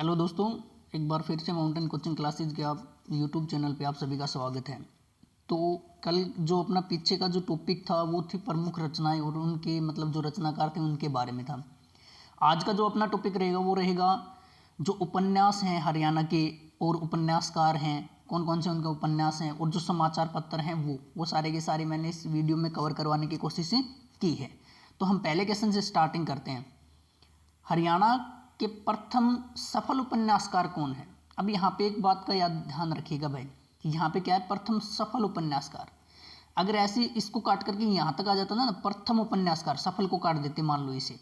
Hello दोस्तों, एक बार फिर से माउंटेन कोचिंग क्लासेज के आप यूट्यूब चैनल पे आप सभी का स्वागत है। तो कल जो अपना पीछे का जो टॉपिक था वो थी प्रमुख रचनाएं और उनके जो रचनाकार थे उनके बारे में था। आज का जो अपना टॉपिक रहेगा वो रहेगा जो उपन्यास हैं हरियाणा के और उपन्यासकार हैं कौन कौन से उनके उपन्यास हैं और जो समाचार पत्र हैं वो सारे के सारे मैंने इस वीडियो में कवर करवाने की कोशिश की है। तो हम पहले क्वेश्चन से स्टार्टिंग करते हैं। हरियाणा के प्रथम सफल उपन्यासकार कौन है? अब यहाँ पे एक बात का याद ध्यान रखिएगा भाई कि यहाँ पे क्या है, प्रथम सफल उपन्यासकार। अगर ऐसे इसको काट करके यहाँ तक आ जाता ना प्रथम उपन्यासकार, सफल को काट देते मान लो इसे,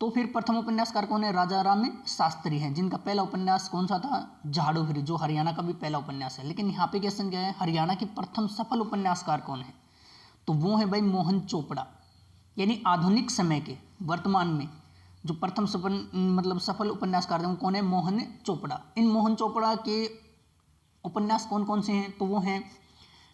तो फिर प्रथम उपन्यासकार कौन है? राजा राम शास्त्री हैं, जिनका पहला उपन्यास कौन सा था? झाड़ू फिरी, जो हरियाणा का भी पहला उपन्यास है। लेकिन यहाँ पे क्वेश्चन क्या है, हरियाणा के प्रथम सफल उपन्यासकार कौन है? तो वो है भाई मोहन चोपड़ा। यानी आधुनिक समय के वर्तमान में जो प्रथम सफल उपन्यासकार थे वो कौन है? मोहन चोपड़ा। इन मोहन चोपड़ा के उपन्यास कौन कौन से हैं? तो वो हैं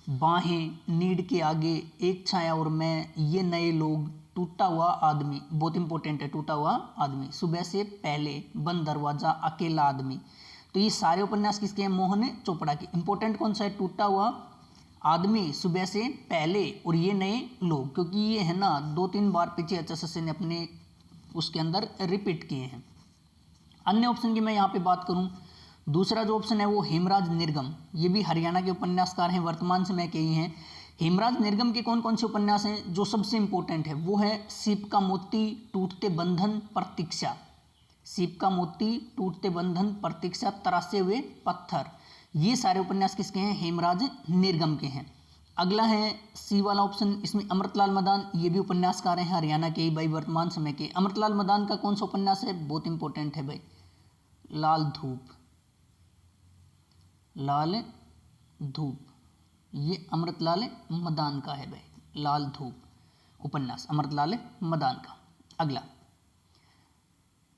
बाहें, नीड के आगे, एक छाया और मैं, ये नए लोग, टूटा हुआ आदमी, बहुत इंपॉर्टेंट है टूटा हुआ आदमी, सुबह से पहले, बंद दरवाजा, अकेला आदमी। तो ये सारे उपन्यास किसके हैं? मोहन चोपड़ा के। इंपॉर्टेंट कौन सा है? टूटा हुआ आदमी, सुबह से पहले और ये नए लोग, क्योंकि ये है ना 2-3 बार पीछे HSS ने अपने उसके अंदर रिपीट किए हैं। अन्य ऑप्शन की मैं यहाँ पे बात करूँ, दूसरा जो ऑप्शन है वो हेमराज निर्गम। ये भी हरियाणा के उपन्यासकार हैं, वर्तमान समय के ही हैं। हेमराज निर्गम के कौन कौन से उपन्यास हैं? जो सबसे इंपॉर्टेंट है वो है सीप का मोती, टूटते बंधन, प्रतीक्षा। सीप का मोती, टूटते बंधन, प्रतीक्षा, तरासे हुए पत्थर। ये सारे उपन्यास किसके हैं? हेमराज निर्गम के हैं। अगला है सी वाला ऑप्शन, इसमें अमृतलाल मदान, ये भी उपन्यासकार हैं हरियाणा के ही भाई, वर्तमान समय के। अमृतलाल मदान का कौन सा उपन्यास है? बहुत इंपॉर्टेंट है भाई, लाल धूप। लाल धूप ये अमृतलाल मदान का है भाई, लाल धूप उपन्यास अमृतलाल मदान का। अगला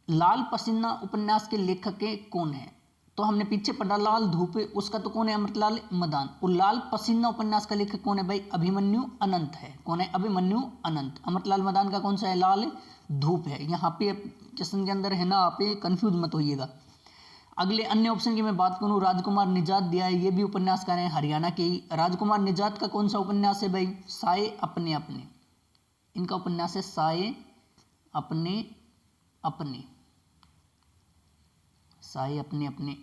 लाल पसीना उपन्यास के लेखक के कौन है? तो हमने पीछे पढ़ा लाल धूप, उसका तो कौन है? अमृतलाल मदान। और लाल पसीना उपन्यास का लेखक कौन है भाई? अभिमन्यु अनंत है। कौन है? अभिमन्यु अनंत। अमृतलाल मदान का कौन सा है? लाल धूप है। यहाँ पे क्वेश्चन के अंदर है ना, आप कंफ्यूज मत होइएगा। अगले अन्य ऑप्शन की मैं बात करूँ, राजकुमार निजात दिया है, ये भी उपन्यासकार हैं हरियाणा के ही। राजकुमार निजात का कौन सा उपन्यास है भाई? साए अपने अपने। इनका उपन्यास है साए अपने अपने, साए अपने अपने।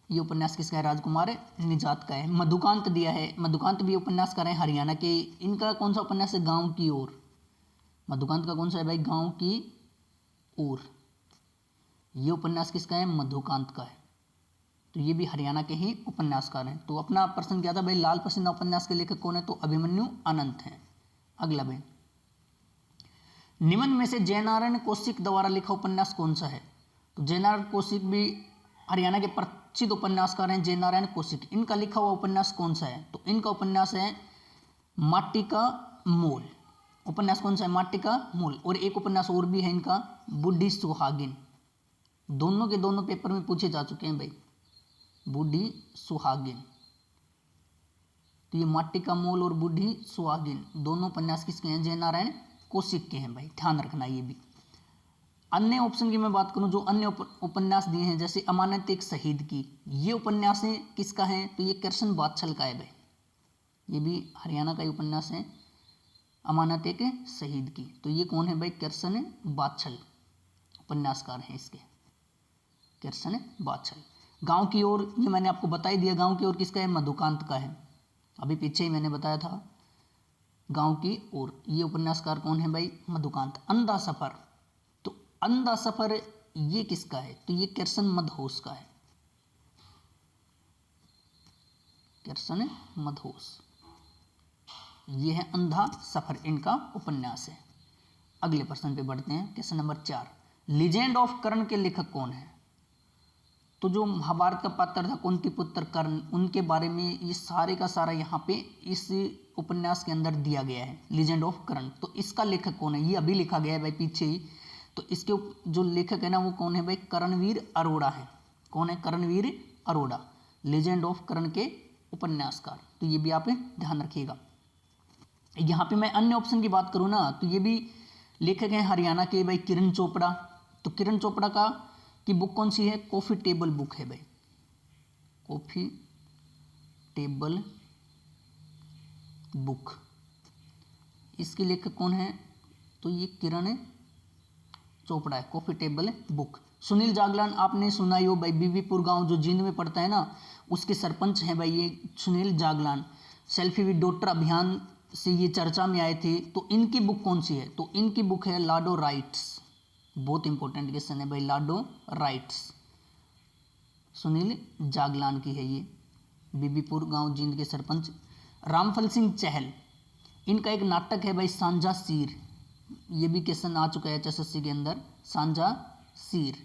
ये उपन्यास किसका है? राजकुमार निजात का है। मधुकांत दिया है, मधुकांत भी उपन्यासकार हैं हरियाणा के। इनका कौन सा उपन्यास है? गांव की ओर। मधुकांत का कौन सा है भाई? गांव की ओर। ये उपन्यास किसका है? मधुकांत का है। तो ये भी हरियाणा के ही उपन्यासकार हैं। तो अपना प्रश्न क्या था भाई? लाल पसीना उपन्यास के लेखक कौन है? तो अभिमन्यु अनंत हैं। अगला भाई, निम्न में से जयनारायण कौशिक द्वारा लिखा उपन्यास कौन सा है? तो जयनारायण कौशिक भी हरियाणा के प्रसिद्ध उपन्यासकार हैं, जयनारायण कौशिक। इनका लिखा हुआ उपन्यास कौन सा है? तो इनका उपन्यास है माटी का मोल। उपन्यास कौन सा है? माटी का मोल। और एक उपन्यास और भी है इनका, बूढ़ी सुहागिन। दोनों के दोनों पेपर में पूछे जा चुके हैं भाई, बूढ़ी सुहागिन। तो ये माटी का मोल और बूढ़ी सुहागिन दोनों उपन्यास किसके हैं? जयनारायण कौशिक के हैं भाई, ध्यान रखना ये भी। अन्य ऑप्शन की मैं बात करूं, जो अन्य उपन्यास दिए हैं, जैसे अमानत एक शहीद की, ये उपन्यास है किसका है? तो ये कृष्ण बादशाह का है भाई, ये भी हरियाणा का ही उपन्यास है, अमानत एक शहीद की। तो ये कौन है भाई? कृष्ण बादशाह उपन्यासकार हैं इसके, कृष्ण बादशाह। गांव की ओर, ये मैंने आपको बता ही दिया, गांव की ओर किसका है? मधुकांत का है, अभी पीछे ही मैंने बताया था। गांव की ओर ये उपन्यासकार कौन है भाई? मधुकांत। अंधा सफर, तो अंधा सफर ये किसका है? तो ये कृष्ण मधोस का है, कृष्ण मधोस। ये है अंधा सफर, इनका उपन्यास है। अगले प्रश्न पे बढ़ते हैं, क्वेश्चन नंबर 4, लीजेंड ऑफ कर्ण के लेखक कौन है? तो जो महाभारत का पात्र था कुंती पुत्र कर्ण, उनके बारे में ये सारे का सारा यहाँ पे इस उपन्यास के अंदर दिया गया है, लीजेंड ऑफ कर्ण। तो इसका लेखक कौन है? ये अभी लिखा गया है भाई पीछे ही। तो इसके जो लेखक है ना वो कौन है भाई? करणवीर अरोड़ा है। कौन है? करणवीर अरोड़ा, लीजेंड ऑफ कर्ण के उपन्यासकार। तो ये भी आप ध्यान रखिएगा। यहाँ पे मैं अन्य ऑप्शन की बात करूँ ना, तो ये भी लेखक हैं हरियाणा के भाई, किरण चोपड़ा। तो किरण चोपड़ा का की बुक कौन सी है? कॉफी टेबल बुक है भाई, कॉफी टेबल बुक। इसके लेखक कौन है? तो ये किरण चोपड़ा है, coffee table book. Sunil Jaglan आपने सुना ही हो भाई, बीबीपुर गांव जो जींद में पड़ता है ना, उसके सरपंच हैं भाई ये Sunil Jaglan. Selfie with daughter अभियान से ये चर्चा में आए थे। तो इनकी बुक कौन सी है? तो इनकी बुक है लाडो राइट्स। बहुत इंपॉर्टेंट क्वेश्चन है भाई, लाडो राइट्स सुनील जागलान की है ये, बीबीपुर गांव जींद के सरपंच। रामफल सिंह चहल, इनका एक नाटक है भाई सांझा सीर, ये भी क्वेश्चन आ चुका है एचएसएससी के अंदर, सांझा सीर।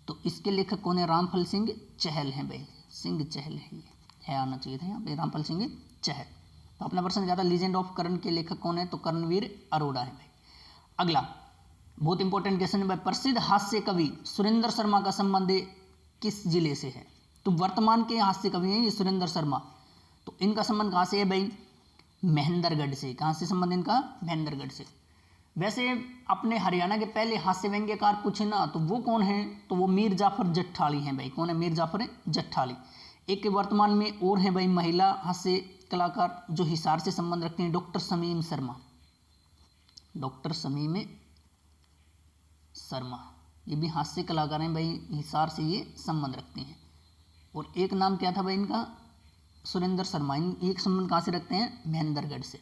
तो इसके लेखक कौन है? रामफल सिंह चहल हैं भाई, सिंह चहल है, ये है आना चाहिए था यहाँ पे रामफल सिंह चहल। तो अपना प्रश्न ज़्यादा लीजेंड ऑफ कर्ण के लेखक कौन है? तो कर्णवीर अरोड़ा है भाई। अगला बहुत इंपॉर्टेंट क्वेश्चन है भाई, प्रसिद्ध हास्य कवि सुरेंद्र शर्मा का संबंध किस जिले से है? तो वर्तमान के हास्य कवि हैं ये सुरेंद्र शर्मा। तो इनका संबंध कहाँ से है भाई? महेंद्रगढ़ से। कहाँ से संबंध इनका? महेंद्रगढ़ से। वैसे अपने हरियाणा के पहले हास्य व्यंग्यकार पूछे ना तो वो कौन है? तो वो मीर जाफर जट्ठाली हैं भाई। कौन है? मीर जाफर जट्ठाली। एक वर्तमान में और है भाई महिला हास्य कलाकार जो हिसार से संबंध रखते हैं, डॉक्टर शमीम शर्मा। डॉक्टर शमीम शर्मा ये भी हास्य कलाकार हैं भाई, हिसार से ये संबंध रखते हैं। और एक नाम क्या था भाई इनका? सुरेंद्र शर्मा। एक संबंध कहाँ से रखते हैं? महेंद्रगढ़ से।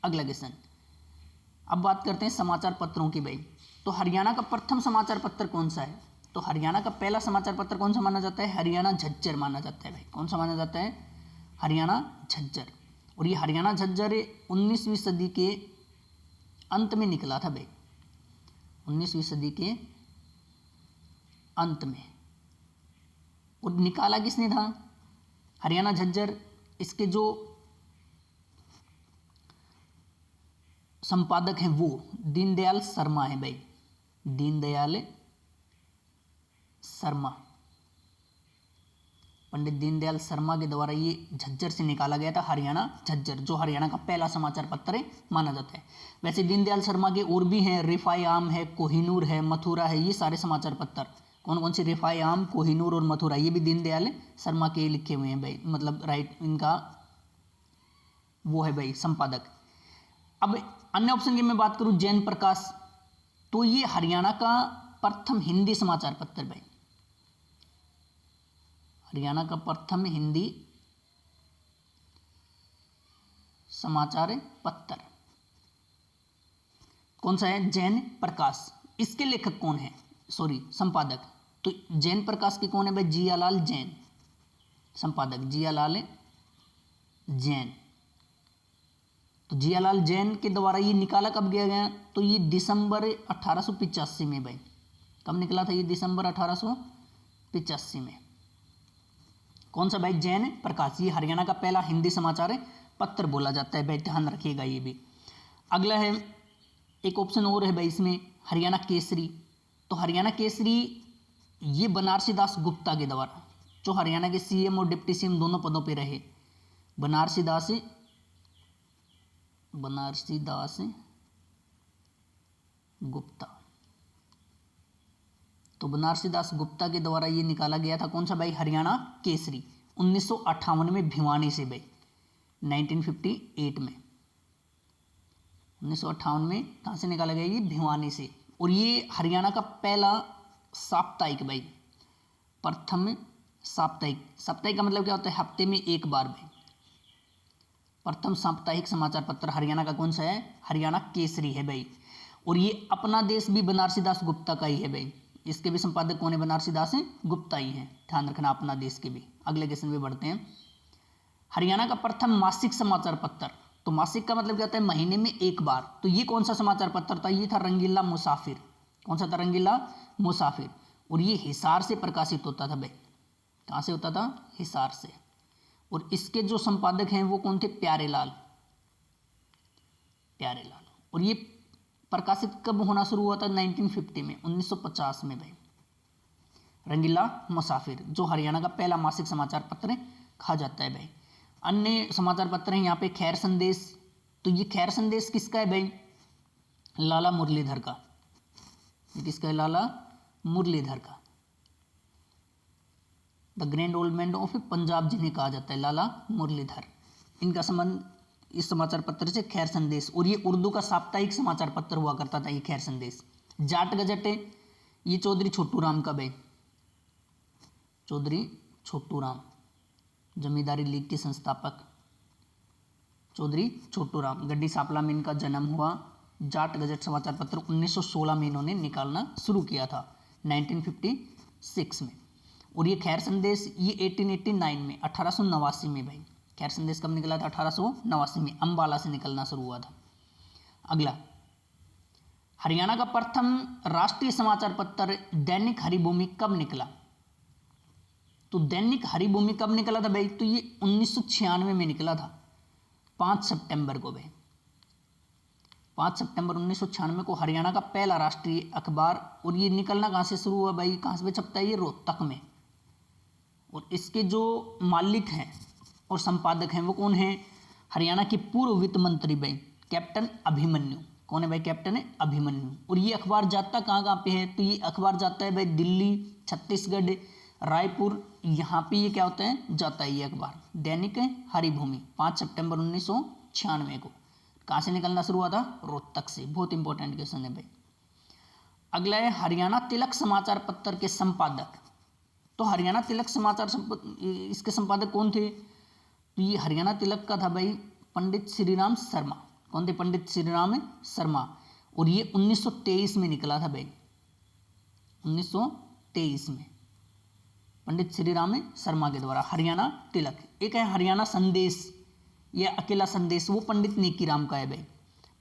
अगला क्वेश्चन, अब बात करते हैं समाचार पत्रों की भाई। तो हरियाणा का प्रथम समाचार पत्र कौन सा है? तो हरियाणा का पहला समाचार पत्र कौन सा माना जाता है? हरियाणा झज्जर माना जाता है भाई। कौन सा माना जाता है? हरियाणा झज्जर। और ये हरियाणा झज्जर 19वीं सदी के अंत में निकला था भाई, 19वीं सदी के अंत में। और निकाला किसने था? हरियाणा झज्जर। इसके जो संपादक हैं वो दीनदयाल शर्मा है भाई, दीनदयाल शर्मा। पंडित दीनदयाल शर्मा के द्वारा ये झज्जर से निकाला गया था हरियाणा झज्जर, जो हरियाणा का पहला समाचार पत्र माना जाता है। वैसे दीनदयाल शर्मा के और भी हैं, रिफाई आम है, कोहिनूर है, मथुरा है, ये सारे समाचार पत्र कौन कौन से? रिफाई आम, कोहिनूर और मथुरा, ये भी दीनदयाल शर्मा के लिखे हुए हैं भाई, मतलब राइट इनका वो है भाई संपादक। अब अन्य ऑप्शन की मैं बात करूं, जैन प्रकाश, तो ये हरियाणा का प्रथम हिंदी समाचार पत्र भाई, हरियाणा का प्रथम हिंदी समाचार पत्र कौन सा है? जैन प्रकाश। इसके लेखक कौन है? सॉरी संपादक। तो जैन प्रकाश के कौन है भाई? जियालाल जैन। संपादक जियालाल जैन। तो जियालाल जैन के द्वारा ये निकाला कब गया? तो ये दिसंबर 1885 में भाई। कब निकला था ये? दिसंबर 1885 में। कौन सा भाई? जैन प्रकाश। ये हरियाणा का पहला हिंदी समाचार पत्र बोला जाता है भाई, ध्यान रखिएगा ये भी। अगला है, एक ऑप्शन और है भाई इसमें, हरियाणा केसरी। तो हरियाणा केसरी ये बनारसी दास गुप्ता के द्वारा, जो हरियाणा के सीएम और डिप्टी सीएम दोनों पदों पे रहे, बनारसी दास गुप्ता। तो बनारसी दास गुप्ता के द्वारा ये निकाला गया था कौन सा भाई? हरियाणा केसरी। 1958 में भिवानी से भाई, 1958 में, 1958 में कहाँ से निकाला गया? ये भिवानी से। और ये हरियाणा का पहला साप्ताहिक भाई, प्रथम साप्ताहिक। साप्ताहिक का मतलब क्या होता है? हफ्ते में एक बार भाई। प्रथम साप्ताहिक समाचार पत्र हरियाणा का कौन सा है? हरियाणा केसरी है भाई। और ये अपना देश भी बनारसी दास गुप्ता का ही है भाई, इसके भी संपादक कौन है? बनारसी दास गुप्ता ही हैं, ध्यान रखना अपना देश के भी। अगले क्वेश्चन पे बढ़ते हैं, हरियाणा का प्रथम मासिक समाचार पत्र। तो मासिक का मतलब क्या होता है? महीने में एक बार। तो ये कौन सा समाचार पत्र था? ये था रंगीला मुसाफिर। कौन सा था? रंगीला मुसाफिर। और ये हिसार से प्रकाशित होता था भाई। कहाँ से होता था? हिसार से। और इसके जो संपादक हैं वो कौन थे? प्यारेलाल। और ये प्रकाशित कब होना शुरू हुआ था? 1950 में, 1950 में भाई, रंगीला मुसाफिर, जो हरियाणा का पहला मासिक समाचार पत्र कहा जाता है भाई। अन्य समाचार पत्र हैं यहाँ पे, खैर संदेश। तो ये खैर संदेश किसका है भाई? लाला मुरलीधर का। ये किसका है? लाला मुरलीधर का। The grand old man of Punjab जिन्हें कहा जाता है, लाला मुरलीधर। इनका संबंध इस समाचार पत्र से खैर संदेश, और ये उर्दू का साप्ताहिक समाचार पत्र हुआ करता था ये खैर संदेश। जाट गजट है, ये चौधरी छोटू राम का भाई, चौधरी छोटू राम, जमींदारी लीग के संस्थापक चौधरी छोटू राम। गड्डी सांपला में इनका जन्म हुआ। जाट गजट समाचार पत्र 1916 में इन्होंने निकालना शुरू किया था, 1956 में। और ये खैर संदेश ये 1889 में 1889 में भाई, खैर संदेश कब निकला था? 1889 में अम्बाला से निकलना शुरू हुआ था। अगला, हरियाणा का प्रथम राष्ट्रीय समाचार पत्र दैनिक हरिभूमि कब निकला? तो दैनिक हरिभूमि कब निकला था भाई? तो ये 1996 में निकला था, 5 सितंबर को भाई, 5 सितंबर 1996 को हरियाणा का पहला राष्ट्रीय अखबार। और ये निकलना कहाँ से शुरू हुआ भाई, कहाँ से छपता है? ये रोहतक में। और इसके जो मालिक हैं और संपादक हैं वो कौन है? हरियाणा के पूर्व वित्त मंत्री भाई कैप्टन अभिमन्यु। कौन है भाई? कैप्टन है अभिमन्यु। और ये अखबार जाता कहाँ कहाँ पे है? तो ये अखबार जाता है भाई दिल्ली, छत्तीसगढ़, रायपुर, यहाँ पे ये क्या होता है? जाता है ये अखबार। दैनिक हरिभूमि 5 सितंबर 1996 को। कहाँ से निकलना शुरू हुआ था? रोहतक से। बहुत इंपॉर्टेंट क्वेश्चन है भाई। अगला है हरियाणा तिलक समाचार पत्र के संपादक। तो हरियाणा तिलक समाचार इसके संपादक कौन थे? तो ये हरियाणा तिलक का था भाई पंडित श्रीराम शर्मा। कौन थे? पंडित श्रीराम शर्मा। और ये 1923 में निकला था भाई, 1923 में पंडित श्रीराम शर्मा के द्वारा हरियाणा तिलक। एक है हरियाणा संदेश, यह अकेला संदेश, वो पंडित नेकीराम का है भाई,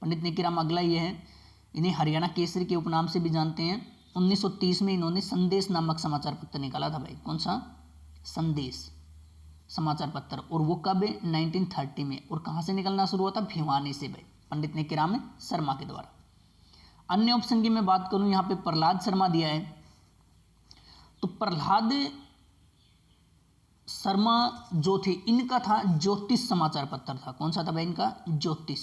पंडित नेकीराम। अगला ये है, इन्हें हरियाणा केसरी के उपनाम से भी जानते हैं। 1930 में इन्होंने संदेश नामक समाचार पत्र निकाला था भाई। कौन सा? संदेश समाचार पत्र। और वो कब? 1930 में। और कहाँ से निकलना शुरू हुआ था? भिवानी से भाई, पंडित नेकीराम शर्मा के द्वारा। अन्य ऑप्शन की मैं बात करूं, यहाँ पे प्रहलाद शर्मा दिया है। तो प्रहलाद शर्मा जो थे, इनका था ज्योतिष समाचार पत्र था। कौन सा था भाई? इनका ज्योतिष।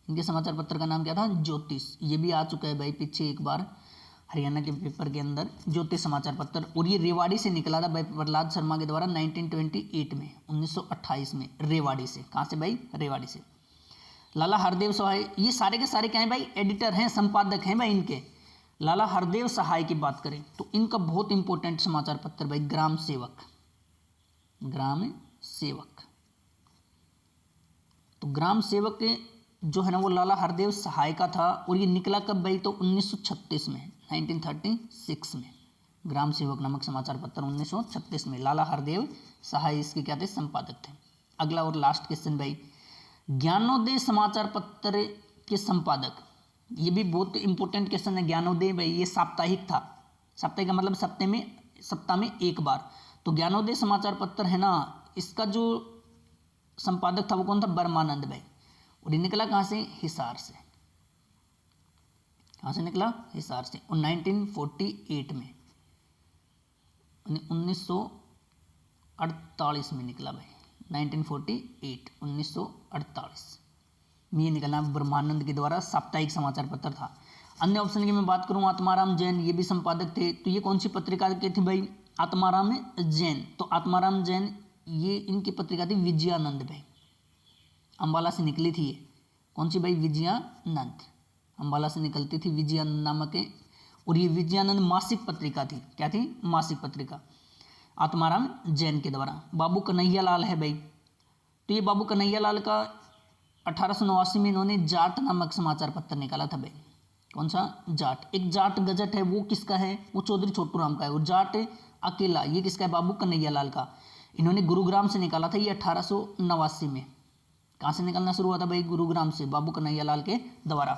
इनके समाचार पत्र का नाम क्या था? ज्योतिष। ये भी आ चुका है भाई पीछे एक बार हरियाणा के पेपर के अंदर, ज्योतिष समाचार पत्र। और ये रेवाड़ी से निकला था भाई प्रहलाद शर्मा के द्वारा 1928 में, 1928 में रेवाड़ी से। कहाँ से भाई? रेवाड़ी से। लाला हरदेव सहाय, ये सारे के सारे क्या हैं भाई? एडिटर हैं, संपादक हैं भाई इनके। लाला हरदेव सहाय की बात करें तो इनका बहुत इंपॉर्टेंट समाचार पत्र भाई ग्राम सेवक, ग्राम सेवक। तो ग्राम सेवक जो है ना वो लाला हरदेव सहाय का था। और ये निकला कब भाई? तो 1936 में, 1936 में। ग्राम सेवक नामक समाचार पत्र 1936 में। लाला हरदेव सहाय इसके क्या थे? संपादक थे। अगला और लास्ट क्वेश्चन भाई, ज्ञानोदय समाचार पत्र के संपादक, ये भी बहुत इंपॉर्टेंट क्वेश्चन है। ज्ञानोदय भाई ये साप्ताहिक था, साप्ताहिक का मतलब सप्ताह में एक बार। तो ज्ञानोदय समाचार पत्र है ना, इसका जो संपादक था वो कौन था? ब्रह्मानंद भाई। और ये निकला कहाँ से? हिसार से। कहाँ से निकला? हिसार से। और 1948 में, 1948 में निकला भाई, 1948, 1948 में ये निकला ब्रह्मानंद के द्वारा, साप्ताहिक समाचार पत्र था। अन्य ऑप्शन की मैं बात करूं, आत्माराम जैन, ये भी संपादक थे। तो ये कौन सी पत्रिका के थे भाई? आत्माराम जैन। तो आत्माराम जैन ये इनकी पत्रिका थी विजयानंद भाई, अम्बाला से निकली थी ये। कौन सी भाई? विजयानंद, अम्बाला से निकलती थी विजयानंद नामक है। और ये विजयानंद मासिक पत्रिका थी। क्या थी? मासिक पत्रिका, आत्माराम जैन के द्वारा। बाबू कन्हैया लाल है भाई। तो ये बाबू कन्हैया लाल का 1889 में इन्होंने जाट नामक समाचार पत्र निकाला था भाई। कौन सा? जाट। एक जाट गजट है, वो किसका है? वो चौधरी छोटू राम का है। और जाट अकेला ये किसका है? बाबू कन्हैया लाल का। इन्होंने गुरुग्राम से निकाला था ये 1889 में। कहाँ से निकलना शुरू हुआ था भाई? गुरुग्राम से, बाबू कन्हैया लाल के द्वारा।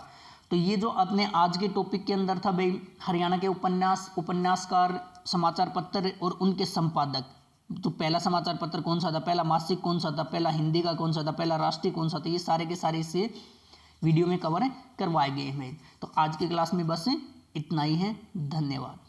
तो ये जो अपने आज के टॉपिक के अंदर था भाई, हरियाणा के उपन्यासकार, समाचार पत्र और उनके संपादक। तो पहला समाचार पत्र कौन सा था? पहला मासिक कौन सा था? पहला हिंदी का कौन सा था? पहला राष्ट्रीय कौन सा था? ये सारे के सारे इससे वीडियो में कवर करवाए गए हैं। तो आज की क्लास में बस इतना ही है। धन्यवाद।